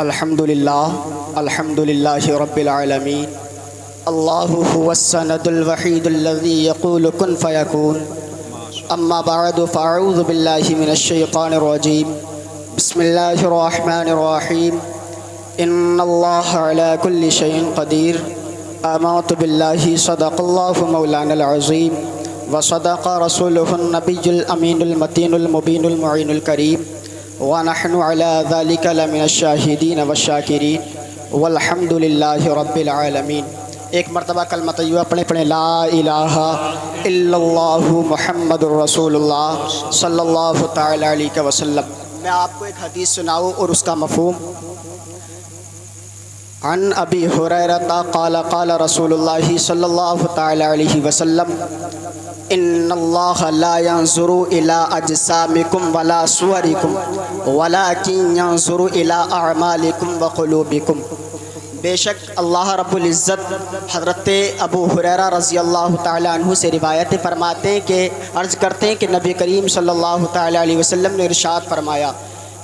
الحمد للہ رب العالمین اللہ هو السند الوحید الذی یقول کن فیکون اما بعد فاعوذ باللہ من الشیطان الرجیم بسم اللہ الرحمن الرحیم ان اللہ علی کل شیء قدیر آمنت باللہ صدق اللہ مولانا العظیم وصدق رسولہ النبی الامین المتین المبین المعین الکریم ونحن على ذلك لمن الشاہدین والشاکرین والحمد للہ رب العالمین۔ ایک مرتبہ کلمہ طیبہ پڑھیں لا الہ الا اللہ محمد الرسول اللہ صلی اللہ تعالی علیہ وسلم۔ میں آپ کو ایک حدیث سناؤں اور اس کا مفہوم۔ عن ابی ہریرہ قال قال رسول اللہ صلی اللہ تعالی علیہ وسلم ان اللہ لا ينظر الى اجسامکم ولا صورکم ولكن ينظر الى اعمالکم وقلوبکم۔ بے شک اللہ رب العزت حضرت ابو ہریرہ رضی اللہ تعالی عنہ سے روایت فرماتے ہیں کہ عرض کرتے ہیں کہ نبی کریم صلی اللہ تعالی علیہ وسلم نے ارشاد فرمایا،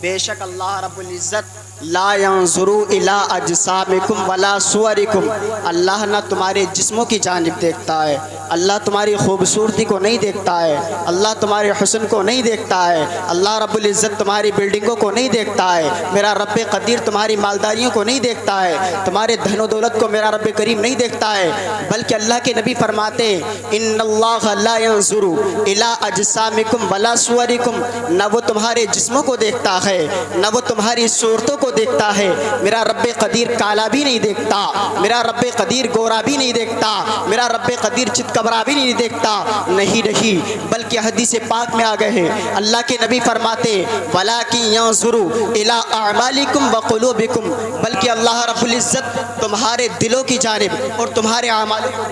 بے شک اللہ رب العزت لا ينظر الى اجسامکم ولا صورکم، اللہ نہ تمہارے جسموں کی جانب دیکھتا ہے، اللہ تمہاری خوبصورتی کو نہیں دیکھتا ہے، اللہ تمہارے حسن کو نہیں دیکھتا ہے، اللہ رب العزت تمہاری بلڈنگوں کو نہیں دیکھتا ہے، میرا رب قدیر تمہاری مالداریوں کو نہیں دیکھتا ہے، تمہارے دھن و دولت کو میرا رب کریم نہیں دیکھتا ہے، بلکہ اللہ کے نبی فرماتے ہیں ان اللہ لا ينظر الى اجسامکم ولا صورکم، نہ وہ تمہارے جسموں کو دیکھتا ہے نہ وہ تمہاری صورتوں کو دیکھتا ہے، میرا رب قدیر کالا بھی نہیں دیکھتا، میرا رب قدیر گورا بھی نہیں دیکھتا، میرا رب قدیر چتکبرا بھی نہیں دیکھتا، نہیں بلکہ حدیث پاک میں آ گئے ہیں اللہ کے نبی فرماتے وَلَٰكِن يَنظُرُ إِلَىٰ أَعْمَالِكُمْ وَقُلُوبِكُمْ، بلکہ اللہ رب العزت تمہارے دلوں کی جانب اور تمہارے اعمالوں کو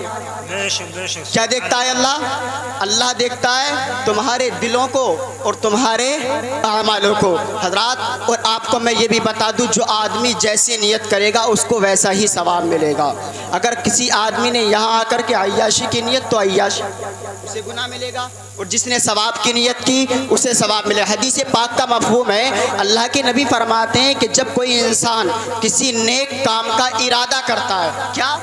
کیا دیکھتا ہے؟ اللہ دیکھتا ہے تمہارے دلوں کو اور تمہارے اعمالوں کو۔ حضرات اور آپ کو میں یہ بھی بتا دوں، جو آدمی جیسی نیت کرے گا اس کو ویسا ہی ثواب ملے گا۔ اگر کسی آدمی نے یہاں آ کر کے عیاشی کی نیت تو عیاشی اسے گناہ ملے گا، اور جس نے ثواب کی نیت کی اسے ثواب ملے۔ حدیث پاک کا مفہوم ہے، اللہ کے نبی فرماتے ہیں کہ جب کوئی انسان کسی نیک کام کا ارادہ کرتا ہے، کیا؟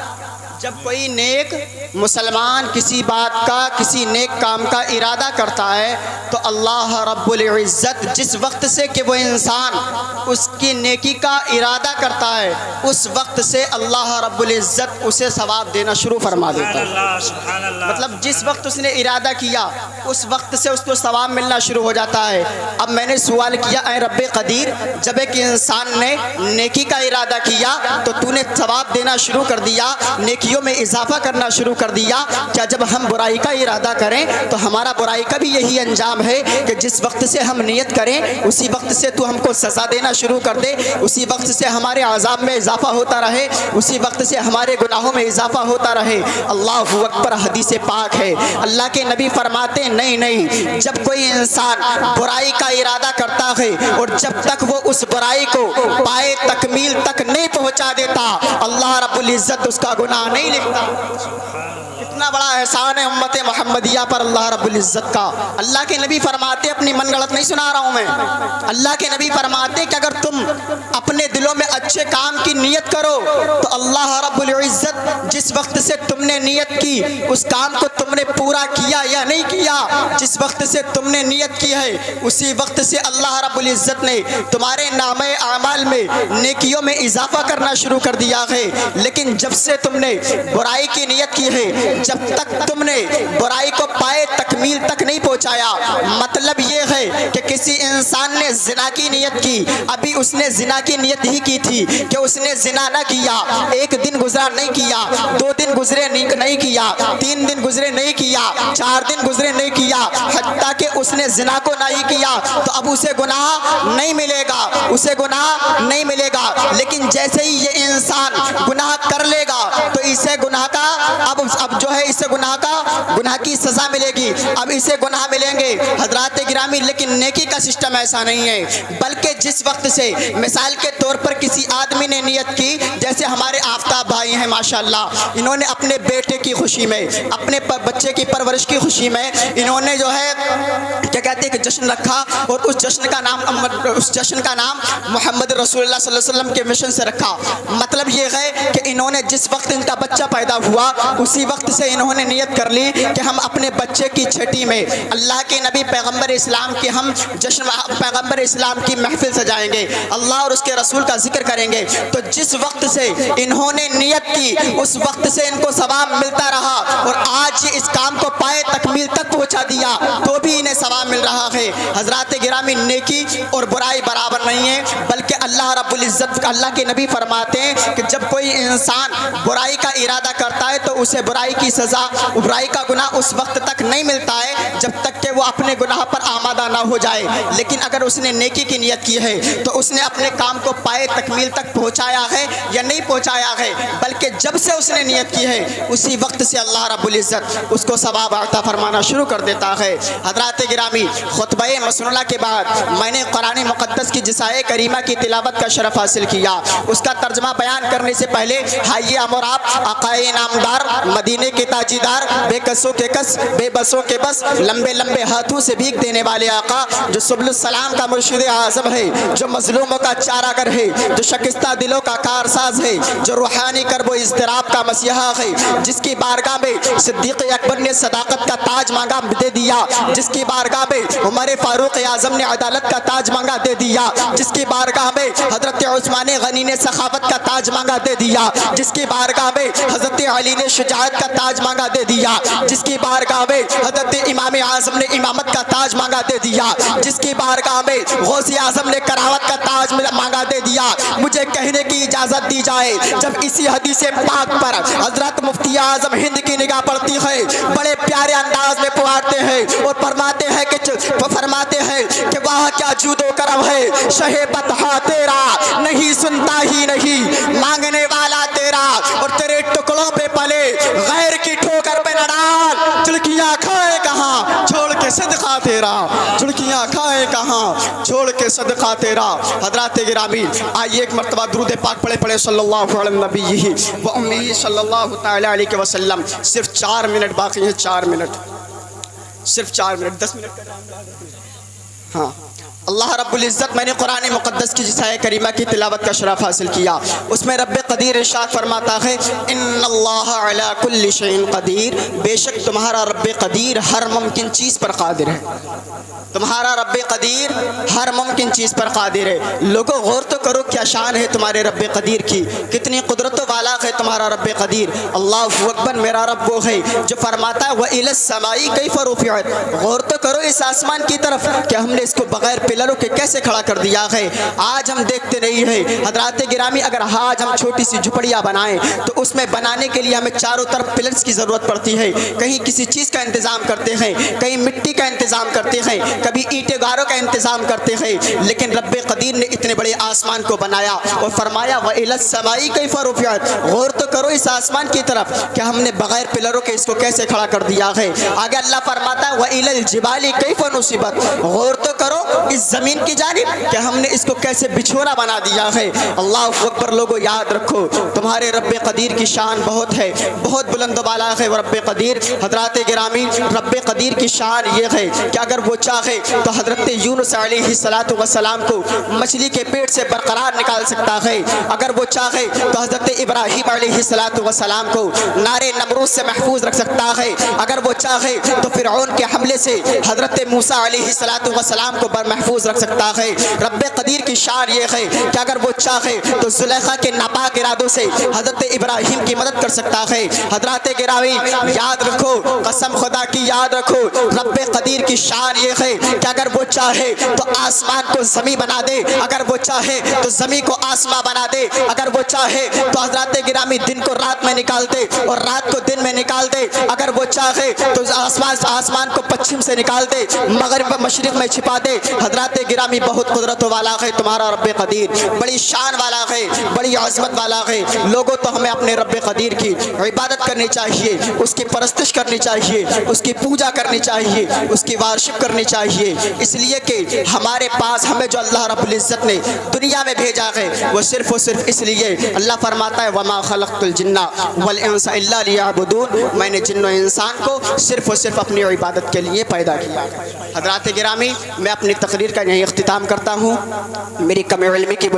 جب کوئی نیک مسلمان کسی بات کا کسی نیک کام کا ارادہ کرتا ہے تو اللہ رب العزت جس وقت سے کہ وہ انسان اس کی نیکی کا ارادہ کرتا ہے اس وقت سے اللہ رب العزت اسے ثواب دینا شروع فرما دیتا ہے۔ مطلب جس وقت اس نے ارادہ کیا اس وقت سے اس کو ثواب ملنا شروع ہو جاتا ہے۔ اب میں نے سوال کیا، اے رب قدیر، جب ایک انسان نے نیکی کا ارادہ کیا تو تو نے ثواب دینا شروع کر دیا، نیکی میں اضافہ کرنا شروع کر دیا، کیا جب ہم برائی کا ارادہ کریں تو ہمارا برائی کا بھی یہی انجام ہے کہ جس وقت سے ہم نیت کریں اسی وقت سے تو ہم کو سزا دینا شروع کر دے، اسی وقت سے ہمارے عذاب میں اضافہ ہوتا رہے، اسی وقت سے ہمارے گناہوں میں اضافہ ہوتا رہے؟ اللہ اکبر، حدیث پاک ہے، اللہ کے نبی فرماتے ہیں نہیں، جب کوئی انسان برائی کا ارادہ کرتا ہے اور جب تک وہ اس برائی کو پائے تکمیل تک نہیں پہنچا دیتا اللہ رب العزت اس کا گناہ نہیں لکھتا۔ کتنا بڑا احسان ہے امت محمدیہ پر اللہ رب العزت کا۔ اللہ کے نبی فرماتے، اپنی من گڑت نہیں سنا رہا ہوں میں، اللہ کے نبی فرماتے کہ اگر تم اپنے دلوں میں اچھے کام کی نیت کرو تو اللہ رب العزت جس وقت سے تم نے نیت کی اس کام کو تم نے پورا کیا یا نہیں کیا، جس وقت سے تم نے نیت کی ہے اسی وقت سے اللہ رب العزت نے تمہارے نامہ اعمال میں نیکیوں میں اضافہ کرنا شروع کر دیا ہے۔ لیکن جب سے تم نے برائی کی نیت کی ہے، جب تک تم نے برائی کو پائے تکمیل تک نہیں پہنچایا، مطلب یہ ہے کہ کسی انسان نے زنا کی نیت کی، ابھی اس نے زنا کی نیت ہی کی تھی کہ اس نے زنا نہ کیا، ایک دن گزرا نہیں کیا، 2 دن گزرے نہیں کیا، 3 دن گزرے نہیں کیا، 4 دن گزرے نہیں کیا، حتیٰ کہ اس نے زنا کو نہیں کیا تو اب اسے گناہ نہیں ملے گا، اسے گناہ نہیں ملے گا۔ لیکن جیسے ہی یہ انسان گناہ کر لے گا تو اسے گناہ کا اب جو جو ہے اسے گناہ کی سزا ملے گی، اب اسے گناہ ملیں گے حضرات گرامی، لیکن نیکی کا سسٹم ایسا نہیں ہے، بلکہ جس وقت سے مثال کے طور پر کسی آدمی نے نیت کی، جیسے ہمارے آفتاب بھائی ہیں ماشاءاللہ، انہوں نے اپنے بیٹے کی خوشی میں، اپنے بچے کی پرورش کی خوشی میں انہوں نے جو ہے کیا کہتے ہیں کہ جشن رکھا، اور اس جشن کا نام محمد رسول اللہ صلی اللہ علیہ وسلم کے مشن سے رکھا۔ مطلب یہ ہے کہ انہوں نے جس وقت ان کا بچہ پیدا ہوا اسی وقت سے انہوں نے نیت کر لی کہ ہم اپنے بچے کی چھٹی میں اللہ کے نبی پیغمبر اسلام کی ہم جشن، پیغمبر اسلام کی محفل سجائیں گے، اللہ اور اس کے رسول کا ذکر کریں گے۔ تو جس وقت سے انہوں نے نیت کی اس وقت سے ان کو ثواب ملتا رہا، اور آج یہ اس کام کو پائے تکمیل تک پہنچا دیا تو بھی انہیں ثواب مل رہا ہے۔ حضرات گرامی، نیکی اور برائی برابر نہیں ہے، بلکہ اللہ رب العزت، اللہ کے نبی فرماتے ہیں کہ جب کوئی انسان برائی کا ارادہ کرتا ہے تو اسے برائی کی سزا، برائی کا گناہ اس وقت تک نہیں ملتا ہے جب تک کہ وہ اپنے گناہ پر آمادہ نہ ہو جائے، لیکن اگر اس نے نیکی کی نیت کی ہے تو اس نے اپنے کام کو پائے تکمیل تک پہنچایا ہے یا نہیں پہنچایا ہے، بلکہ جب سے اس نے نیت کی ہے اسی وقت سے اللہ رب العزت اس کو ثواب عطا فرمانا شروع کر دیتا ہے۔ حضرات گرامی، خطبہ مسنونہ کے بعد میں نے قرآن مقدس کی جس آیہ کریمہ کی تلاوت کا شرف حاصل کیا، اس کا ترجمہ بیان کرنے سے پہلے ہائیے امر آپ آقائے نامدار، مدینے کے تاجیدار، بے کسوں کے کس، بے بسوں کے بس، لمبے لمبے ہاتھوں سے بھیک دینے والے آقا، جو سبل السلام کا مرشد اعظم ہے، جو مظلوموں کا چارہ گر ہے، جو شکستہ دلوں کا کارساز ہے، جو روحانی کرب و اضطراب کا مسیحا ہے، جس کی بارگاہ میں صدیق اکبر نے صداقت کا تاج مانگا دے دیا، جس کی بارگاہ میں عمر فاروق اعظم نے عدالت کا تاج مانگا دے دیا، جس کی بارگاہ میں حضرت عثمان غنی نے سخاوت کا تاج مانگا دے دیا، جس کی بارگاہ میں حضرت علی نے شجاعت کا تاج مانگا دے دیا، جس کی بارگاہ میں حضرت امام اعظم نے امامت کا تاج مانگا دے دیا، جس کی بارگاہ میں غوث اعظم نے کراوت کا تاج مانگا دے دیا۔ مجھے کہنے کی اجازت دی جائے، جب اسی حدیث پاک پر حضرت مفتی اعظم ہند کی نگاہ پڑتی ہے، بڑے پیارے انداز میں پکارتے ہیں اور فرماتے ہیں کہ واہ کیا جود و کرم ہے، شہ بطحا تیرا نہیں سنتا ہی نہیں، مانگنے والا تیرا اور تیرے ٹکڑوں پہ پلے، غیر کی ٹھوکر پہ نہ ڈال، چڑکیاں کھائے کہاں چھوڑ کے صدقہ تیرا، چڑکیاں کھائے کہاں چھوڑ کے صدقہ تیرا۔ حضرات گرامی، آئیے ایک مرتبہ درود پاک پڑھے صلی اللہ علیہ نبی و امی صلی اللہ تعالی علیہ وسلم۔ صرف 4 منٹ باقی ہیں، 4 منٹ، صرف 4 منٹ، 10 منٹ کا ہاں۔ اللہ رب العزت، میں نے قرآن مقدس کی جس آیہ کریمہ کی تلاوت کا شرف حاصل کیا، اس میں رب قدیر ارشاد فرماتا ہے ان اللہ علی کل شیء قدیر، بے شک تمہارا رب قدیر ہر ممکن چیز پر قادر ہے، تمہارا رب قدیر ہر ممکن چیز پر قادر ہے۔ لوگوں غور تو کرو کیا شان ہے تمہارے رب قدیر کی، کتنی قدرت والا ہے تمہارا رب قدیر۔ اللہ اکبر، میرا رب وہ ہے جو فرماتا ہے وَإِلَى السَّمَاءِ كَيْفَ رُفِعَتْ، غور تو کرو اس آسمان کی طرف کہ ہم نے اس کو بغیر پلروں کے کیسے کھڑا کر دیا ہے۔ آج ہم دیکھتے نہیں ہیں حضرات گرامی، اگر آج ہم چھوٹی سی جھپڑیاں بنائیں تو اس میں بنانے کے لیے ہمیں چاروں طرف پلرز کی ضرورت پڑتی ہے، کہیں کسی چیز کا انتظام کرتے ہیں، کہیں مٹی کا انتظام کرتے ہیں، کبھی اینٹیں گاروں کا انتظام کرتے ہیں، لیکن رب قدیر نے اتنے بڑے آسمان کو بنایا اور فرمایا وَإِلَى السَّمَاءِ كَيْفَ رُفِعَتْ، غور تو کرو اس آسمان کی طرف کہ ہم نے بغیر پلروں کے اس کو کیسے کھڑا کر دیا ہے۔ آگے اللہ فرماتا ہے وَإِلَى الْجِبَالِ كَيْفَ نُصِبَتْ، غور تو کرو اس زمین کی جانب کہ ہم نے اس کو کیسے بچھونا بنا دیا ہے۔ اللہ اکبر، لوگوں یاد رکھو تمہارے رب قدیر کی شان بہت ہے، بہت بلند و بالا ہے وہ رب قدیر۔ حضرات گرامی، رب قدیر کی شان یہ ہے کہ اگر وہ چاہے تو حضرت یونس علیہ السلام کو مچھلی کے پیٹ سے برقرار نکال سکتا ہے، اگر وہ چاہے تو حضرت ابراہیم علیہ السلام کو نار نمرود سے محفوظ رکھ سکتا ہے، اگر وہ چاہے تو فرعون کے حملے سے حضرت موسیٰ علیہ السلام کو محفوظ رکھ سکتا ہے۔ رب قدیر کی شان یہ ہے کہ اگر وہ چاہے تو زلیخا کے ناپاک ارادوں سے حضرت ابراہیم کی مدد کر سکتا ہے۔ حضرات گرامی، یاد رکھو، قسم خدا کی یاد رکھو، رب قدیر کی شان یہ ہے کہ اگر وہ چاہے تو آسمان کو زمین بنا دے، اگر وہ چاہے تو زمین کو آسمان بنا دے، اگر وہ چاہے تو حضرات گرامی دن کو رات میں نکال دے اور رات کو دن میں نکال دے، اگر وہ چاہے تو آسمان کو پچھم سے نکال دے، مغرب و مشرق میں چھپا دے۔ حضرات حضرات گرامی بہت قدرت والا ہے تمہارا رب قدیر، بڑی شان والا ہے، بڑی عظمت والا ہے۔ لوگوں تو ہمیں اپنے رب قدیر کی عبادت کرنی چاہیے، اس کی پرستش کرنی چاہیے، اس کی پوجا کرنی چاہیے، اس کی وارشپ کرنی چاہیے، اس لیے کہ ہمارے پاس ہمیں جو اللہ رب العزت نے دنیا میں بھیجا ہے وہ صرف و صرف اس لیے، اللہ فرماتا ہے وما خلقت الجن والانس الا لیعبدون، میں نے جن و انسان کو صرف و صرف اپنی عبادت کے لیے پیدا کیا۔ حضرات گرامی، میں اپنی تقریر کا یہیں اختتام کرتا ہوں۔ میری کم علمی کی